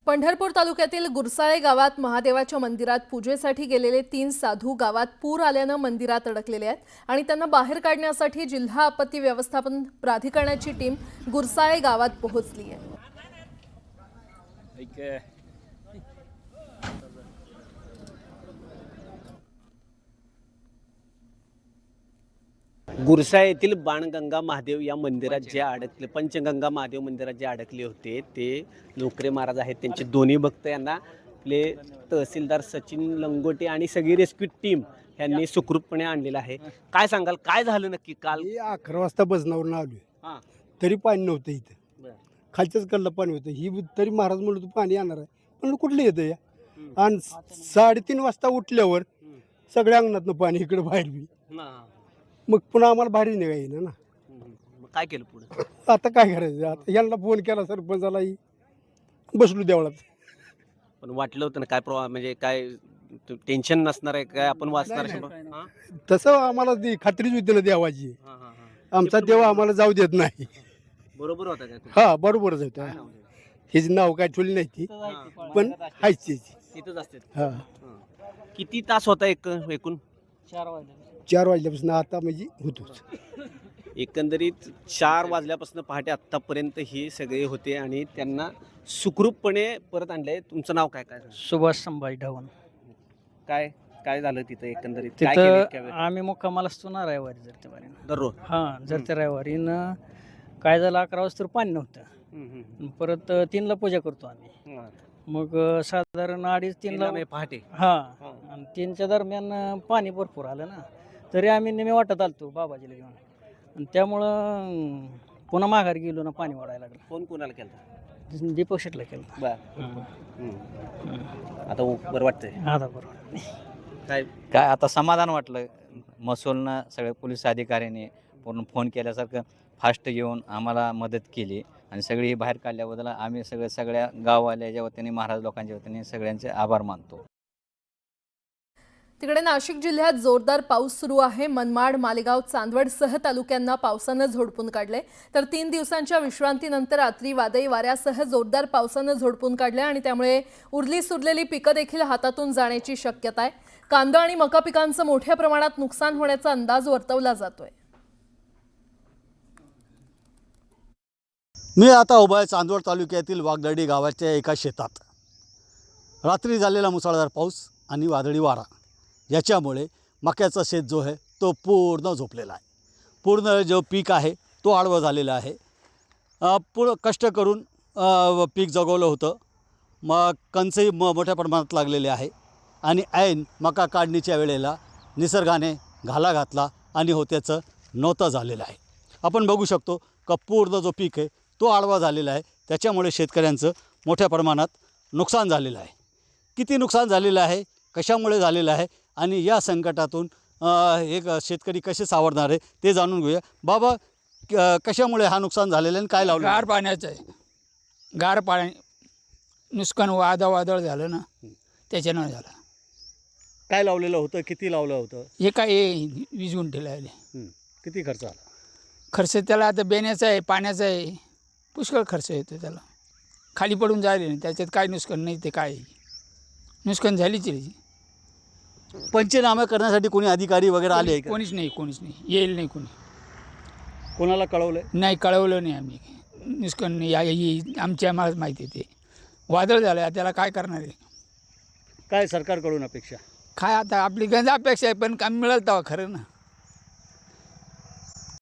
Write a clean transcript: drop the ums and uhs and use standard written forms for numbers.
पंढरपूर तालुक्यातील गुरसाळे गावात महादेवाच्या मंदिरात पूजेसाठी गेलेले 3 साधू गावात पूर आल्यानं मंदिरात अडकलेले आहेत आणि त्यांना बाहेर काढण्यासाठी जिल्हा आपत्ती व्यवस्थापन प्राधिकरणाची टीम गुरसाळे गावात पोहोचली आहे। गुरसाळे येथील बाणगंगा महादेव या मंदिरात जे अडकले, पंचगंगा महादेव मंदिरात जे अडकले होते ते नोकरे महाराज आहेत, त्यांचे दोन्ही भक्त यांना आपले तहसीलदार सचिन लंगोटे आणि सगळी रेस्क्यू टीम यांनी सुखरूपपणे आणलेलं आहे। काय सांगाल, काय झालं नक्की काल? 11 वाजता बसनावरून आलो, तरी पाणी नव्हतं इथं, खालच्याच कडलं पाणी होतं। ही तरी महाराज म्हणलं तू पाणी येणार आहे, म्हणलं कुठलं येतं या? आणि 3:30 वाजता उठल्यावर सगळ्या अंगणातनं पाणी इकडे बाहेर बी, मग पुन्हा आम्हाला बाहेर निघायला ना। मग काय केलं पुढे? आता काय करायचं? आता यांना फोन केला सरपंचालाही, बसलो देवळात। पण वाटलं होतं ना काय म्हणजे काय टेन्शन नसणार आहे काय, आपण वाचणार? तसं आम्हाला ती खात्रीच होती ना देवाची, आमचा देव आम्हाला जाऊ देत नाही। बरोबर होता काय? हा बरोबरच होतं। हेच नाव काय ठेवली नाही ती, पण हायच तिथंच असते। हा किती तास होता एकूण? 4 वाजल्यापासून आता म्हणजे होतोच। एकंदरीत 4 वाजल्यापासून पहाटे आत्तापर्यंत हे सगळे होते आणि त्यांना सुखरूपपणे परत आणले। तुमचं नाव काय? काय सुभाष संभाजी ढवण। काय काय झालं तिथं एकंदरीत? काय केलं तिथं इतक्या वेळ? आम्ही मुक्कामाला असतो ना रविवारी, जर वारी दररोज? हां, जर त्या रविवारीनं काय झालं, 11 वाजता पाणी नव्हतं। परत 3ला पूजा करतो आम्ही, मग साधारण 2:30-3ला पहाटे हां, आणि 3च्या दरम्यान पाणी भरपूर आलं ना, तरी आम्ही नेहमी वाटत आलतो बाबाजीला घेऊन, आणि त्यामुळं पुन्हा माघारी गेलो ना, पाणी वाढायला लागलं। फोन कोणाला केला? दीपक शेटला केलं। आता बरं वाटतंय? आता बरोबर काय आता समाधान वाटलं। महसूलनं सगळ्या पोलीस अधिकाऱ्यांनी पूर्ण फोन केल्यासारखं फास्ट येऊन आम्हाला मदत केली आणि सगळी बाहेर काढल्याबद्दल आम्ही सगळ्या गाववाल्याच्या वतीने, महाराज लोकांच्या वतीने सगळ्यांचे आभार मानतो। तिकडे नाशिक जिल्ह्यात जोरदार पाऊस सुरू आहे। मनमाड, मालेगाव, चांदवडसह तालुक्यांना पावसानं झोडपून काढले, तर 3 दिवसांच्या विश्रांतीनंतर रात्री वादळी वाऱ्यासह जोरदार पावसानं झोडपून काढले आणि त्यामुळे उरली सुरलेली पिकं देखील हातातून जाण्याची शक्यता आहे। कांदा आणि मका पिकांचं मोठ्या प्रमाणात नुकसान होण्याचा अंदाज वर्तवला जातोय। मी आता उभा आहे चांदवड तालुक्यातील वागदर्डी गावाच्या एका शेतात। रात्री झालेला मुसळधार पाऊस आणि वादळी वारा याच्यामुळे मक्याचा शेत जो आहे तो पूर्ण झोपलेला आहे। पूर्ण जो पीक आहे तो आडवा झालेला आहे। कष्ट करून पीक जगवलं होतं, मग कंचही मोठ्या प्रमाणात लागलेले आहे आणि ऐन मका काढणीच्या वेळेला निसर्गाने घाला घातला आणि होत्याचं नव्हतं झालेलं आहे। आपण बघू शकतो का पूर्ण जो पीक आहे तो आडवा झालेला आहे, त्याच्यामुळे शेतकऱ्यांचं मोठ्या प्रमाणात नुकसान झालेलं आहे। किती नुकसान झालेलं आहे, कशामुळे झालेलं आहे आणि या संकटातून एक शेतकरी कसे सावरणार आहे ते जाणून घेऊया। बाबा, कशामुळे हा नुकसान झालेलं आहे, काय लावलं? गार पाण्याचं आहे, गार पाणी नुकसान वादळ झालं ना, त्याच्यानं झालं। काय लावलेलं होतं, किती लावलं होतं? हे काय 20 गुंठे लावले। किती खर्च आला? खर्च त्याला आता बेण्याचा आहे, पाण्याचा आहे, पुष्कळ खर्च येतो त्याला। खाली पडून जायला नाही, त्याच्यात काय नुकसान नाही, ते काय नुकसान झालीच रे। पंचनामे करण्यासाठी कोणी अधिकारी वगैरे आले? कोणीच नाही, येईल नाही कोणी। कोणाला कळवलं? नाही, कळवलं नाही आम्ही। नुकसान नाही आमच्या माहिती आहे, ते वादळ झालं, त्याला काय करणार आहे? काय सरकारकडून अपेक्षा? काय आता आपली गंज अपेक्षा आहे, पण काम मिळेल तेव्हा खरं ना।